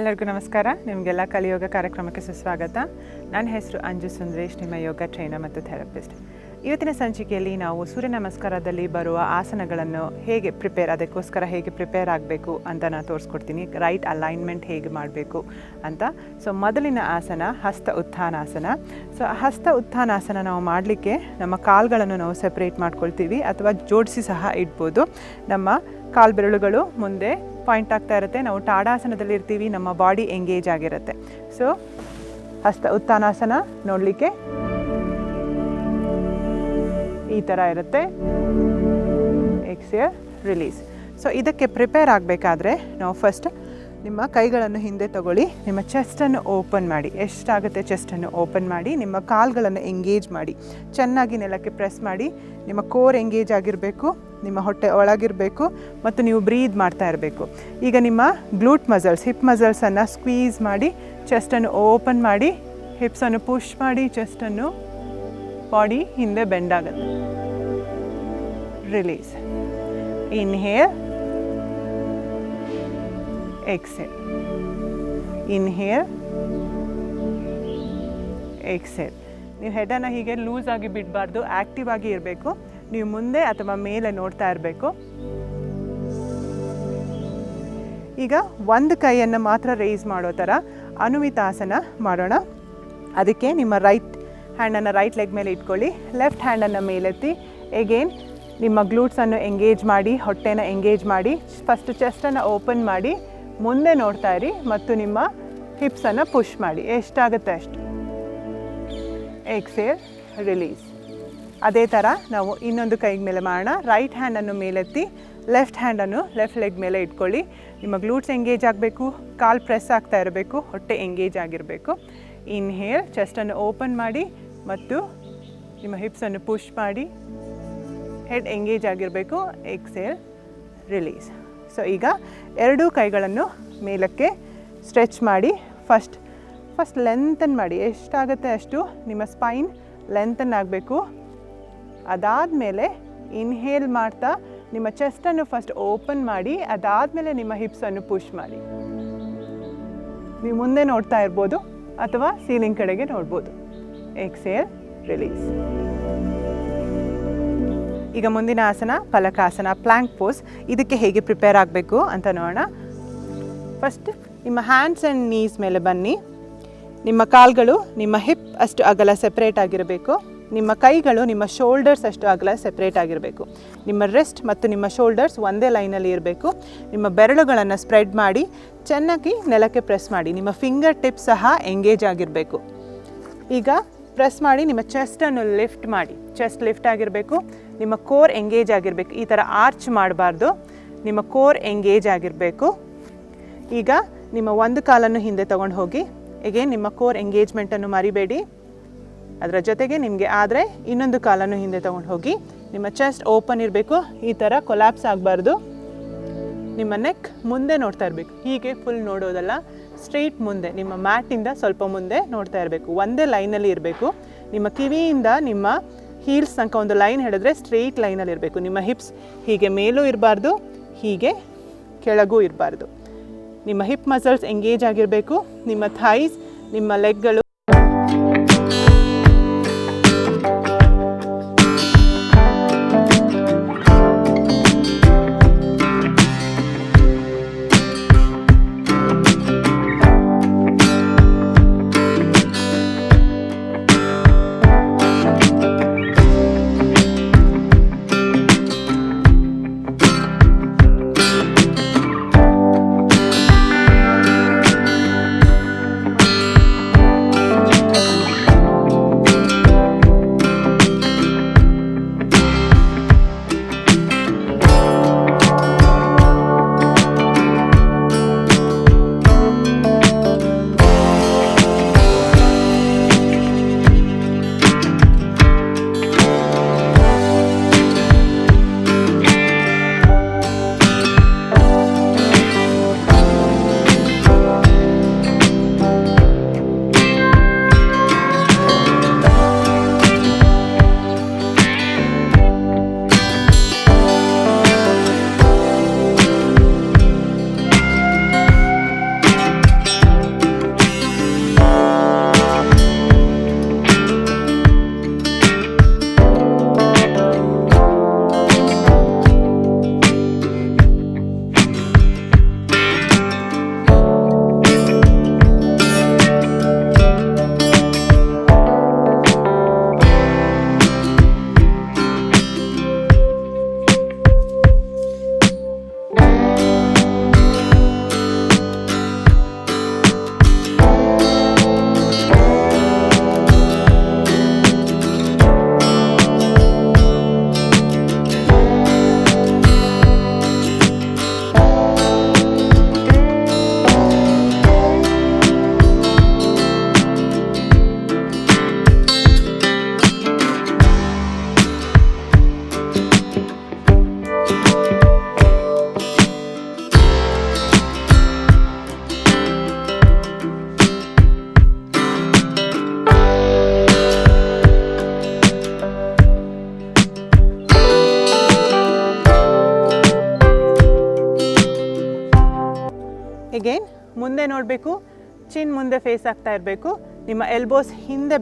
ಎಲ್ಲರಿಗೂ ನಮಸ್ಕಾರ. ನಿಮಗೆಲ್ಲ ಕಲಿಯೋಗ ಕಾರ್ಯಕ್ರಮಕ್ಕೆ ಸುಸ್ವಾಗತ. ನನ್ನ ಹೆಸರು ಅಂಜು ಸುಂದರೇಶ್, ನಿಮ್ಮ ಯೋಗ ಟ್ರೈನರ್ ಮತ್ತು ಥೆರಪಿಸ್ಟ್. ಇವತ್ತಿನ ಸಂಚಿಕೆಯಲ್ಲಿ ನಾವು ಸೂರ್ಯ ನಮಸ್ಕಾರದಲ್ಲಿ ಬರುವ ಆಸನಗಳನ್ನು ಅದಕ್ಕೋಸ್ಕರ ಹೇಗೆ ಪ್ರಿಪೇರ್ ಆಗಬೇಕು ಅಂತ ನಾನು ತೋರಿಸ್ಕೊಡ್ತೀನಿ. ರೈಟ್ ಅಲೈನ್ಮೆಂಟ್ ಹೇಗೆ ಮಾಡಬೇಕು ಅಂತ. ಸೊ ಮೊದಲಿನ ಆಸನ ಹಸ್ತ ಉತ್ಥಾನಾಸನ. ಸೊ ಹಸ್ತ ಉತ್ಥಾನಾಸನ ನಾವು ಮಾಡಲಿಕ್ಕೆ ನಮ್ಮ ಕಾಲುಗಳನ್ನು ನಾವು ಸೆಪ್ರೇಟ್ ಮಾಡ್ಕೊಳ್ತೀವಿ ಅಥವಾ ಜೋಡಿಸಿ ಸಹ ಇಡ್ಬೋದು. ನಮ್ಮ ಕಾಲು ಬೆರಳುಗಳು ಮುಂದೆ ಪಾಯಿಂಟ್ ಆಗ್ತಾ ಇರುತ್ತೆ. ನಾವು ಟಾಡಾಸನದಲ್ಲಿ ಇರ್ತೀವಿ, ನಮ್ಮ ಬಾಡಿ ಎಂಗೇಜ್ ಆಗಿರುತ್ತೆ. ಸೊ ಹಸ್ತ ಉತ್ಥಾನಾಸನ ನೋಡಲಿಕ್ಕೆ ಈ ಥರ ಇರುತ್ತೆ. Exhale, release. ಸೊ ಇದಕ್ಕೆ ಪ್ರಿಪೇರ್ ಆಗಬೇಕಾದ್ರೆ ನಾವು ಫಸ್ಟ್ ನಿಮ್ಮ ಕೈಗಳನ್ನು ಹಿಂದೆ ತಗೊಳ್ಳಿ, ನಿಮ್ಮ ಚೆಸ್ಟನ್ನು ಓಪನ್ ಮಾಡಿ. ಎಷ್ಟಾಗುತ್ತೆ ಚೆಸ್ಟನ್ನು ಓಪನ್ ಮಾಡಿ, ನಿಮ್ಮ ಕಾಲುಗಳನ್ನು ಎಂಗೇಜ್ ಮಾಡಿ, ಚೆನ್ನಾಗಿ ನೆಲಕ್ಕೆ ಪ್ರೆಸ್ ಮಾಡಿ. ನಿಮ್ಮ ಕೋರ್ ಎಂಗೇಜ್ ಆಗಿರಬೇಕು, ನಿಮ್ಮ ಹೊಟ್ಟೆ ಒಳಗಿರಬೇಕು ಮತ್ತು ನೀವು ಬ್ರೀದ್ ಮಾಡ್ತಾ ಇರಬೇಕು. ಈಗ ನಿಮ್ಮ ಗ್ಲೂಟ್ ಮಸಲ್ಸ್, ಹಿಪ್ ಮಸಲ್ಸನ್ನು ಸ್ಕ್ವೀಸ್ ಮಾಡಿ, ಚೆಸ್ಟನ್ನು ಓಪನ್ ಮಾಡಿ, ಹಿಪ್ಸನ್ನು ಪುಷ್ ಮಾಡಿ, ಚೆಸ್ಟನ್ನು ಬಾಡಿ ಹಿಂದೆ ಬೆಂಡ್ ಆಗುತ್ತೆ. Release. Inhale, exhale, inhale, exhale. ನೀವು ಹೆಡನ್ನು ಹೀಗೆ ಲೂಸ್ ಆಗಿ ಬಿಡಬಾರ್ದು, ಆ್ಯಕ್ಟಿವ್ ಆಗಿ ಇರಬೇಕು. ನೀವು ಮುಂದೆ ಅಥವಾ ಮೇಲೆ ನೋಡ್ತಾ ಇರಬೇಕು. ಈಗ ಒಂದು ಕೈಯನ್ನು ಮಾತ್ರ ರೇಸ್ ಮಾಡೋ ಥರ ಅನುಮಿತಾಸನ ಮಾಡೋಣ. ಅದಕ್ಕೆ ನಿಮ್ಮ ರೈಟ್ ಹ್ಯಾಂಡನ್ನು ರೈಟ್ ಲೆಗ್ ಮೇಲೆ ಇಟ್ಕೊಳ್ಳಿ, ಲೆಫ್ಟ್ ಹ್ಯಾಂಡನ್ನು ಮೇಲೆತ್ತಿ. ಎಗೇನ್ ನಿಮ್ಮ ಗ್ಲೂಟ್ಸನ್ನು ಎಂಗೇಜ್ ಮಾಡಿ, ಹೊಟ್ಟೆನ ಎಂಗೇಜ್ ಮಾಡಿ. ಫಸ್ಟ್ ಚೆಸ್ಟನ್ನು ಓಪನ್ ಮಾಡಿ ಮುಂದೆ ನೋಡ್ತಾ ಇರಿ ಮತ್ತು ನಿಮ್ಮ ಹಿಪ್ಸನ್ನು ಪುಷ್ ಮಾಡಿ. ಎಷ್ಟಾಗುತ್ತೆ ಅಷ್ಟು. Exhale, release. ಅದೇ ಥರ ನಾವು ಇನ್ನೊಂದು ಕೈ ಮೇಲೆ ಮಾಡೋಣ. ರೈಟ್ ಹ್ಯಾಂಡನ್ನು ಮೇಲೆತ್ತಿ, ಲೆಫ್ಟ್ ಹ್ಯಾಂಡನ್ನು ಲೆಫ್ಟ್ ಲೆಗ್ ಮೇಲೆ ಇಟ್ಕೊಳ್ಳಿ. ನಿಮ್ಮ ಗ್ಲೂಟ್ಸ್ ಎಂಗೇಜ್ ಆಗಬೇಕು, ಕಾಲು ಪ್ರೆಸ್ ಆಗ್ತಾ ಇರಬೇಕು, ಹೊಟ್ಟೆ ಎಂಗೇಜ್ ಆಗಿರಬೇಕು. ಇನ್ಹೇಲ್, ಚೆಸ್ಟನ್ನು ಓಪನ್ ಮಾಡಿ ಮತ್ತು ನಿಮ್ಮ ಹಿಪ್ಸನ್ನು ಪುಷ್ ಮಾಡಿ, ಹೆಡ್ ಎಂಗೇಜ್ ಆಗಿರಬೇಕು. Exhale, release. ಸೊ ಈಗ ಎರಡೂ ಕೈಗಳನ್ನು ಮೇಲಕ್ಕೆ ಸ್ಟ್ರೆಚ್ ಮಾಡಿ ಫಸ್ಟ್ ಲೆಂತನ್ ಮಾಡಿ. ಎಷ್ಟಾಗುತ್ತೆ ಅಷ್ಟು ನಿಮ್ಮ ಸ್ಪೈನ್ ಲೆಂತನ್ ಆಗಬೇಕು. ಅದಾದಮೇಲೆ ಇನ್ಹೇಲ್ ಮಾಡ್ತಾ ನಿಮ್ಮ ಚೆಸ್ಟನ್ನು ಫಸ್ಟ್ ಓಪನ್ ಮಾಡಿ, ಅದಾದಮೇಲೆ ನಿಮ್ಮ ಹಿಪ್ಸನ್ನು ಪುಷ್ ಮಾಡಿ. ನೀವು ಮುಂದೆ ನೋಡ್ತಾ ಇರ್ಬೋದು ಅಥವಾ ಸೀಲಿಂಗ್ ಕಡೆಗೆ ನೋಡ್ಬೋದು. Exhale, release. ಈಗ ಮುಂದಿನ ಆಸನ ಫಲಕಾಸನ, ಪ್ಲ್ಯಾಂಕ್ ಪೋಸ್. ಇದಕ್ಕೆ ಹೇಗೆ ಪ್ರಿಪೇರ್ ಆಗಬೇಕು ಅಂತ ನೋಡೋಣ. ಫಸ್ಟ್ ನಿಮ್ಮ ಹ್ಯಾಂಡ್ಸ್ ಆ್ಯಂಡ್ ನೀಸ್ ಮೇಲೆ ಬನ್ನಿ. ನಿಮ್ಮ ಕಾಲುಗಳು ನಿಮ್ಮ ಹಿಪ್ ಅಷ್ಟು ಅಗಲ ಸೆಪ್ರೇಟ್ ಆಗಿರಬೇಕು. ನಿಮ್ಮ ಕೈಗಳು ನಿಮ್ಮ ಶೋಲ್ಡರ್ಸ್ ಅಷ್ಟು ಅಗಲ ಸೆಪ್ರೇಟ್ ಆಗಿರಬೇಕು. ನಿಮ್ಮ ರಿಸ್ಟ್ ಮತ್ತು ನಿಮ್ಮ ಶೋಲ್ಡರ್ಸ್ ಒಂದೇ ಲೈನಲ್ಲಿ ಇರಬೇಕು. ನಿಮ್ಮ ಬೆರಳುಗಳನ್ನು ಸ್ಪ್ರೆಡ್ ಮಾಡಿ ಚೆನ್ನಾಗಿ ನೆಲಕ್ಕೆ ಪ್ರೆಸ್ ಮಾಡಿ. ನಿಮ್ಮ ಫಿಂಗರ್ ಟಿಪ್ಸ್ ಸಹ ಎಂಗೇಜ್ ಆಗಿರಬೇಕು. ಈಗ ಪ್ರೆಸ್ ಮಾಡಿ ನಿಮ್ಮ ಚೆಸ್ಟನ್ನು ಲಿಫ್ಟ್ ಮಾಡಿ. ಚೆಸ್ಟ್ ಲಿಫ್ಟ್ ಆಗಿರಬೇಕು. ನಿಮ್ಮ ಕೋರ್ ಎಂಗೇಜ್ ಆಗಿರಬೇಕು. ಈ ಥರ ಆರ್ಚ್ ಮಾಡಬಾರ್ದು. ನಿಮ್ಮ ಕೋರ್ ಎಂಗೇಜ್ ಆಗಿರಬೇಕು. ಈಗ ನಿಮ್ಮ ಒಂದು ಕಾಲನ್ನು ಹಿಂದೆ ತೊಗೊಂಡು ಹೋಗಿ. ಎಗೇನ್ ನಿಮ್ಮ ಕೋರ್ ಎಂಗೇಜ್ಮೆಂಟನ್ನು ಮರಿಬೇಡಿ. ಅದರ ಜೊತೆಗೆ ನಿಮಗೆ ಆದರೆ ಇನ್ನೊಂದು ಕಾಲನ್ನು ಹಿಂದೆ ತೊಗೊಂಡು ಹೋಗಿ. ನಿಮ್ಮ ಚೆಸ್ಟ್ ಓಪನ್ ಇರಬೇಕು. ಈ ಥರ ಕೊಲ್ಯಾಪ್ಸ್ ಆಗಬಾರ್ದು. ನಿಮ್ಮ ನೆಕ್ ಮುಂದೆ ನೋಡ್ತಾ ಇರಬೇಕು. ಹೀಗೆ ಫುಲ್ ನೋಡೋದಲ್ಲ, ಸ್ಟ್ರೈಟ್ ಮುಂದೆ, ನಿಮ್ಮ ಮ್ಯಾಟಿಂದ ಸ್ವಲ್ಪ ಮುಂದೆ ನೋಡ್ತಾ ಇರಬೇಕು. ಒಂದೇ ಲೈನಲ್ಲಿ ಇರಬೇಕು. ನಿಮ್ಮ ಕಿವಿಯಿಂದ ನಿಮ್ಮ ಹೀಲ್ಸ್ ತನಕ ಒಂದು ಲೈನ್ ಹಿಡಿದ್ರೆ ಸ್ಟ್ರೈಟ್ ಲೈನಲ್ಲಿ ಇರಬೇಕು. ನಿಮ್ಮ ಹಿಪ್ಸ್ ಹೀಗೆ ಮೇಲೂ ಇರಬಾರ್ದು, ಹೀಗೆ ಕೆಳಗೂ ಇರಬಾರ್ದು. ನಿಮ್ಮ ಹಿಪ್ ಮಸಲ್ಸ್ ಎಂಗೇಜ್ ಆಗಿರಬೇಕು. ನಿಮ್ಮ ಥೈಸ್, ನಿಮ್ಮ ಲೆಗ್ಗಳು ಅಗೇನ್ ಮುಂದೆ ನೋಡಬೇಕು, ಚಿನ್ ಮುಂದೆ ಫೇಸ್ ಆಗ್ತಾ ಇರಬೇಕು, ನಿಮ್ಮ ಎಲ್ಬೋಸ್ ಹಿಂದೆ